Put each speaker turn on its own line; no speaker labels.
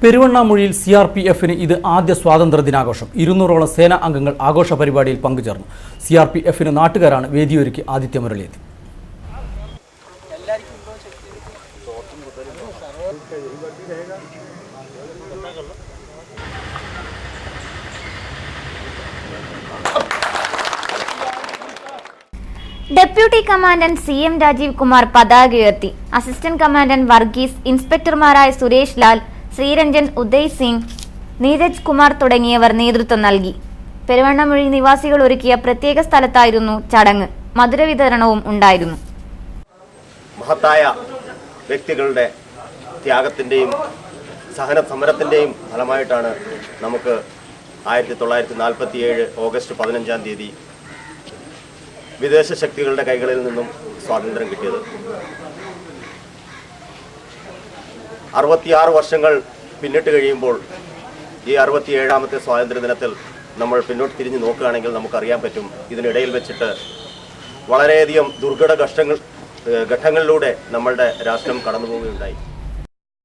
പെരുവണ്ണാമൂഴിയിൽ CRPF-ന് ഇത് ആദ്യ സ്വാതന്ത്ര്യ ദിനാഘോഷം. 200ഓളം സേനാ അംഗങ്ങൾ ആഘോഷ പരിപാടിയിൽ പങ്കുചേർന്നു. CRPF-ന് നാട്ടുകാരാണ് വേദിയൊരുക്കി ആതിഥ്യമരുളിയത്.
Deputy commandant CM Rajeev Kumar പതാക ഉയർത്തി. അസിസ്റ്റന്റ് കമാൻഡന്റ് വർഗീസ്, ഇൻസ്പെക്ടർമാരായ സുരേഷ് ലാൽ, ശ്രീരഞ്ജൻ, ഉദയ് സിംഗ്, നീരജ് കുമാർ തുടങ്ങിയവർ നേതൃത്വം നൽകി. പെരുവണ്ണാമൂഴി നിവാസികൾ ഒരുക്കിയ പ്രത്യേക സ്ഥലത്തായിരുന്നു ചടങ്ങ്. മധുര വിതരണവും ഉണ്ടായിരുന്നു.
മഹത്തായ വ്യക്തികളുടെ ത്യാഗത്തിന്റെയും സഹന സമരത്തിന്റെയും ഫലമായിട്ടാണ് നമുക്ക് 1947 ഓഗസ്റ്റ് 15-ാം തീയതി വിദേശ ശക്തികളുടെ കൈകളിൽ നിന്നും സ്വാതന്ത്ര്യം കിട്ടിയത്. 66 വർഷങ്ങൾ പിന്നിട്ട് കഴിയുമ്പോൾ ഈ 67ാമത്തെ സ്വാതന്ത്ര്യ ദിനത്തിൽ നമ്മൾ പിന്നോട്ട് തിരിഞ്ഞ് നോക്കുകയാണെങ്കിൽ നമുക്കറിയാൻ പറ്റും, ഇതിനിടയിൽ വെച്ചിട്ട് വളരെയധികം ദുർഘട ഘട്ടങ്ങളിലൂടെ നമ്മളുടെ രാഷ്ട്രം കടന്നു പോവുകയുണ്ടായി.